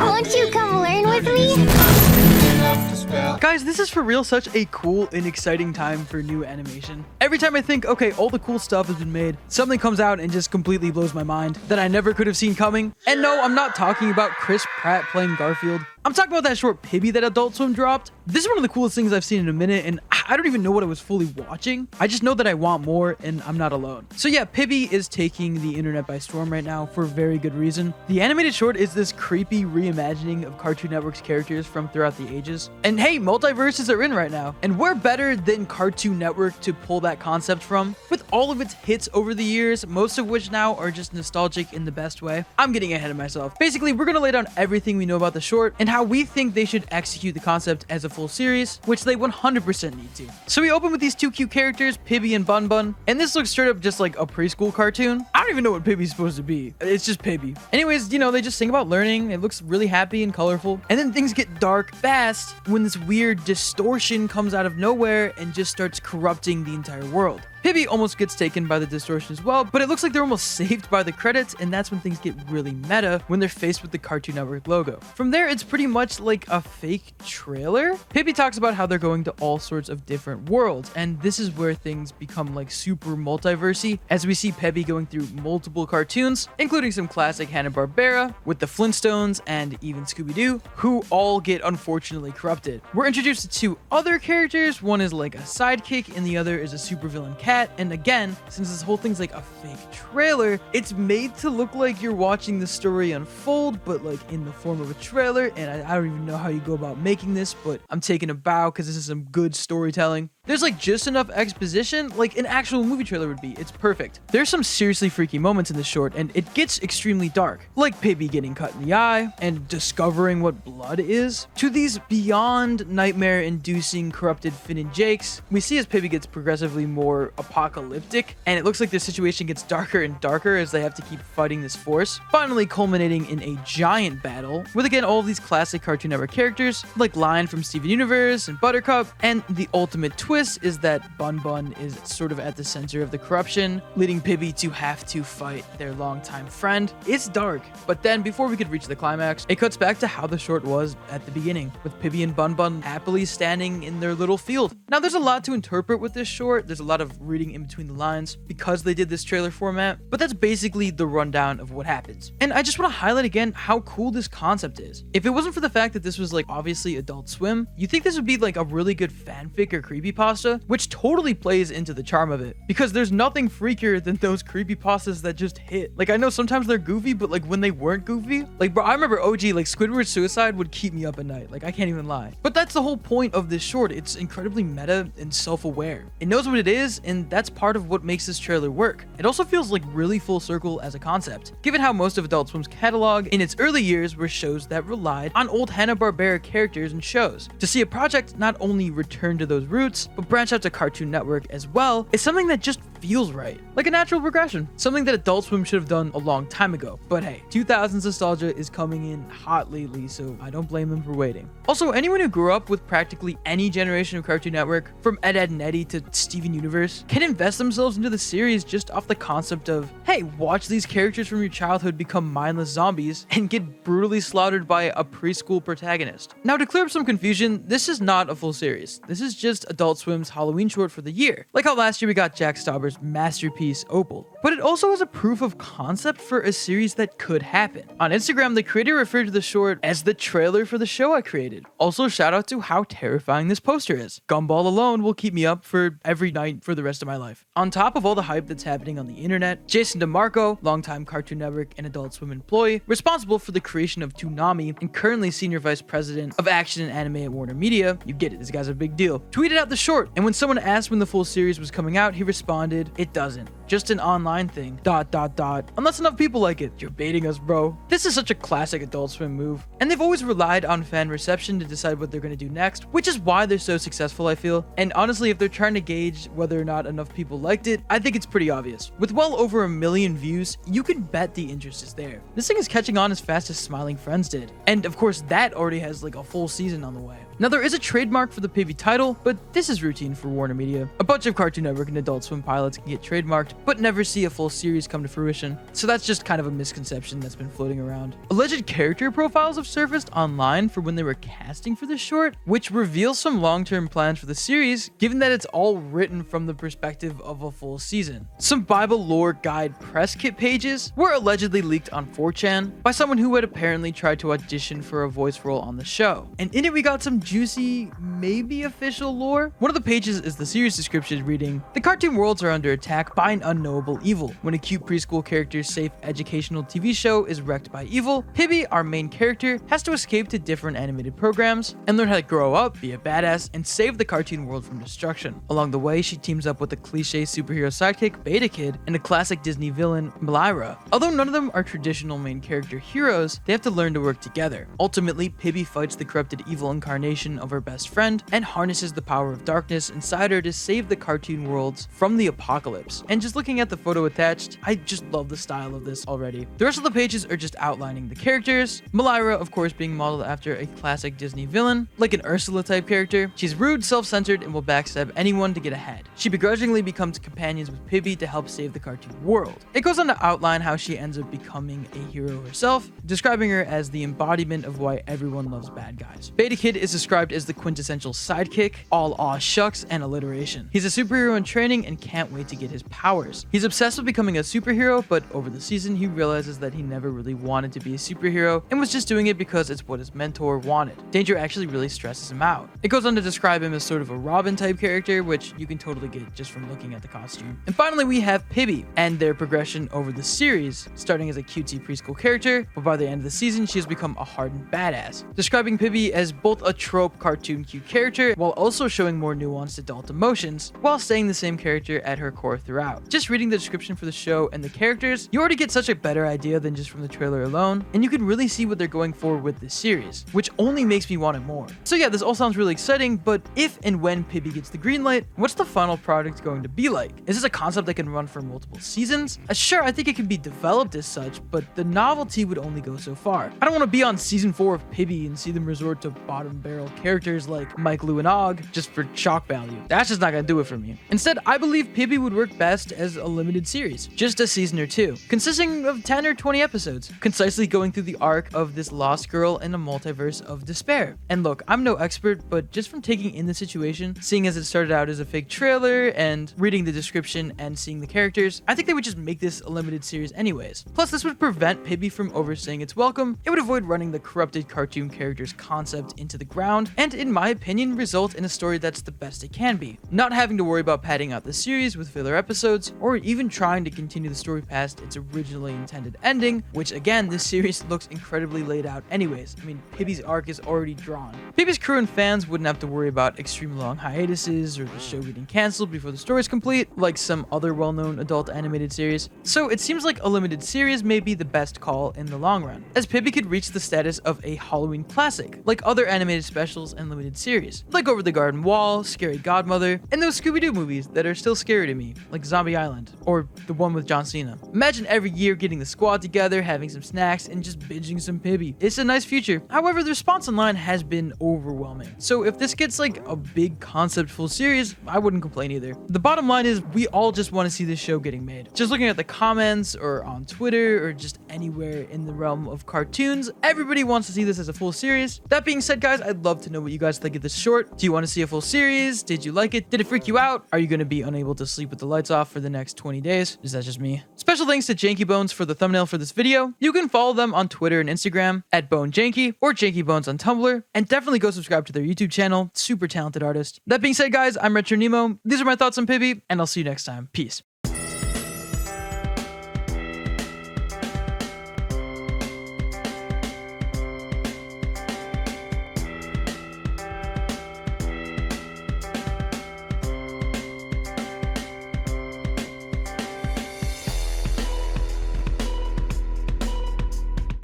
Won't you come learn with me? Guys, this is for real such a cool and exciting time for new animation. Every time I think, okay, all the cool stuff has been made, something comes out and just completely blows my mind that I never could have seen coming. And no, I'm not talking about Chris Pratt playing Garfield. I'm talking about that short Pibby that Adult Swim dropped. This is one of the coolest things I've seen in a minute, and I don't even know what I was fully watching. I just know that I want more, and I'm not alone. So yeah, Pibby is taking the internet by storm right now for very good reason. The animated short is this creepy reimagining of Cartoon Network's characters from throughout the ages. And hey, multiverses are in right now. And we're better than Cartoon Network to pull that concept from. With all of its hits over the years, most of which now are just nostalgic in the best way. I'm getting ahead of myself. Basically, we're gonna lay down everything we know about the short and how we think they should execute the concept as a full series, which they 100% need to. So we open with these two cute characters, Pibby and Bun Bun, and this looks straight up just like a preschool cartoon. I don't even know what Pibby's supposed to be. It's just Pibby. Anyways, you know, they just sing about learning. It looks really happy and colorful. And then things get dark fast when this weird distortion comes out of nowhere and just starts corrupting the entire world. Pibby almost gets taken by the distortion as well, but it looks like they're almost saved by the credits, and that's when things get really meta when they're faced with the Cartoon Network logo. From there, it's pretty much like a fake trailer. Pibby talks about how they're going to all sorts of different worlds, and this is where things become like super multiversy, as we see Pibby going through multiple cartoons, including some classic Hanna-Barbera, with the Flintstones, and even Scooby-Doo, who all get unfortunately corrupted. We're introduced to two other characters. One is like a sidekick, and the other is a supervillain cat. And again, since this whole thing's like a fake trailer, it's made to look like you're watching the story unfold, but like in the form of a trailer. And I don't even know how you go about making this, but I'm taking a bow because this is some good storytelling. There's like just enough exposition like an actual movie trailer would be. It's perfect. There's some seriously freaky moments in this short, and it gets extremely dark, like Pibby getting cut in the eye and discovering what blood is, to these beyond nightmare-inducing corrupted Finn and Jakes. We see as Pibby gets progressively more apocalyptic, and it looks like their situation gets darker and darker as they have to keep fighting this force, finally culminating in a giant battle with again all of these classic Cartoon Network characters like Lion from Steven Universe and Buttercup, and the ultimate twist is that Bun Bun is sort of at the center of the corruption, leading Pibby to have to fight their longtime friend. It's dark, but then before we could reach the climax, it cuts back to how the short was at the beginning, with Pibby and Bun Bun happily standing in their little field. Now there's a lot to interpret with this short. There's a lot of reading in between the lines because they did this trailer format, but that's basically the rundown of what happens. And I just want to highlight again how cool this concept is. If it wasn't for the fact that this was like obviously Adult Swim, you think this would be like a really good fanfic or creepypasta, which totally plays into the charm of it, because there's nothing freakier than those creepypastas that just hit. Like I know sometimes they're goofy, but like when they weren't goofy, like bro, I remember OG, like Squidward's suicide would keep me up at night. Like I can't even lie. But that's the whole point of this short. It's incredibly meta and self-aware. It knows what it is, and that's part of what makes this trailer work. It also feels like really full circle as a concept, given how most of Adult Swim's catalog in its early years were shows that relied on old Hanna-Barbera characters and shows. To see a project not only return to those roots, but branch out to Cartoon Network as well is something that just feels right. Like a natural progression. Something that Adult Swim should have done a long time ago. But hey, 2000s nostalgia is coming in hot lately, so I don't blame them for waiting. Also, anyone who grew up with practically any generation of Cartoon Network, from Ed, Edd and Eddy to Steven Universe, can invest themselves into the series just off the concept of, hey, watch these characters from your childhood become mindless zombies and get brutally slaughtered by a preschool protagonist. Now, to clear up some confusion, this is not a full series. This is just Adult Swim's Halloween short for the year. Like how last year we got Jack Stauber's masterpiece Opal. But it also is a proof of concept for a series that could happen. On Instagram, the creator referred to the short as the trailer for the show I created. Also, shout out to how terrifying this poster is. Gumball alone will keep me up for every night for the rest of my life. On top of all the hype that's happening on the internet, Jason DeMarco, longtime Cartoon Network and Adult Swim employee, responsible for the creation of Toonami and currently senior vice president of action and anime at Warner Media, you get it, this guy's a big deal, tweeted out the short, and when someone asked when the full series was coming out, he responded, "It doesn't. Just an online thing. ... Unless enough people like it." You're baiting us, bro. This is such a classic Adult Swim move, and they've always relied on fan reception to decide what they're going to do next, which is why they're so successful, I feel. And honestly, if they're trying to gauge whether or not enough people liked it, I think it's pretty obvious. With well over 1 million views, you can bet the interest is there. This thing is catching on as fast as Smiling Friends did, and of course that already has like a full season on the way. Now, there is a trademark for the Pibby title, but this is routine for Warner Media. A bunch of Cartoon Network and Adult Swim pilots can get trademarked but never see a full series come to fruition. So that's just kind of a misconception that's been floating around. Alleged character profiles have surfaced online for when they were casting for this short, which reveals some long-term plans for the series, given that it's all written from the perspective of a full season. Some Bible lore guide press kit pages were allegedly leaked on 4chan by someone who had apparently tried to audition for a voice role on the show. And in it we got some juicy, maybe official lore. One of the pages is the series description reading, "The cartoon worlds are under attack by an unknowable evil. When a cute preschool character's safe educational TV show is wrecked by evil, Pibby, our main character, has to escape to different animated programs and learn how to grow up, be a badass, and save the cartoon world from destruction. Along the way, she teams up with a cliche superhero sidekick, Beta Kid, and a classic Disney villain, Myra. Although none of them are traditional main character heroes, they have to learn to work together. Ultimately, Pibby fights the corrupted evil incarnation of her best friend and harnesses the power of darkness inside her to save the cartoon worlds from the apocalypse." And just looking at the photo attached, I just love the style of this already. The rest of the pages are just outlining the characters. Myra, of course, being modeled after a classic Disney villain, like an Ursula type character. She's rude, self-centered, and will backstab anyone to get ahead. She begrudgingly becomes companions with Pibby to help save the cartoon world. It goes on to outline how she ends up becoming a hero herself, describing her as the embodiment of why everyone loves bad guys. Beta Kid is described as the quintessential sidekick, all aw shucks and alliteration. He's a superhero in training and can't wait to get his powers. He's obsessed with becoming a superhero, but over the season he realizes that he never really wanted to be a superhero and was just doing it because it's what his mentor wanted. Danger actually really stresses him out. It goes on to describe him as sort of a Robin type character, which you can totally get just from looking at the costume. And finally we have Pibby and their progression over the series, starting as a cutesy preschool character, but by the end of the season she has become a hardened badass, describing Pibby as both a trope cartoon cute character while also showing more nuanced adult emotions, while staying the same character at her core throughout. Just reading the description for the show and the characters, you already get such a better idea than just from the trailer alone, and you can really see what they're going for with this series, which only makes me want it more. So yeah, this all sounds really exciting, but if and when Pibby gets the green light, what's the final product going to be like? Is this a concept that can run for multiple seasons? Sure, I think it can be developed as such, but the novelty would only go so far. I don't want to be on season 4 of Pibby and see them resort to bottom barrel characters like Mike, Lou, and Og just for shock value. That's just not gonna do it for me. Instead, I believe Pibby would work best as a limited series, just a season or 2, consisting of 10 or 20 episodes, concisely going through the arc of this lost girl in a multiverse of despair. And look, I'm no expert, but just from taking in the situation, seeing as it started out as a fake trailer and reading the description and seeing the characters, I think they would just make this a limited series anyways. Plus, this would prevent Pibby from overstaying its welcome. It would avoid running the corrupted cartoon characters concept into the ground, and in my opinion, result in a story that's the best it can be. Not having to worry about padding out the series with filler episodes, or even trying to continue the story past its originally intended ending, which again, this series looks incredibly laid out anyways. I mean, Pibby's arc is already drawn. Pibby's crew and fans wouldn't have to worry about extreme long hiatuses or the show getting cancelled before the story is complete, like some other well-known adult animated series. So it seems like a limited series may be the best call in the long run, as Pibby could reach the status of a Halloween classic, like other animated specials and limited series, like Over the Garden Wall, Scary Godmother, and those Scooby-Doo movies that are still scary to me, like Zombie Island, or the one with John Cena. Imagine every year getting the squad together, having some snacks, and just binging some Pibby. It's a nice future. However, the response online has been overwhelming. So if this gets like a big concept full series, I wouldn't complain either. The bottom line is we all just want to see this show getting made. Just looking at the comments or on Twitter or just anywhere in the realm of cartoons, everybody wants to see this as a full series. That being said, guys, I'd love to know what you guys think of this short. Do you want to see a full series? Did you like it? Did it freak you out? Are you going to be unable to sleep with the lights off for the next 20 days? Is that just me? Special thanks to JANKYBONES for the thumbnail for this video. You can follow them on Twitter and Instagram at BoneJanky or JANKYBONES on Tumblr, and definitely go subscribe to their YouTube channel. Super talented artist. That being said, guys, I'm Retro Nemo. These are my thoughts on Pibby, and I'll see you next time. Peace.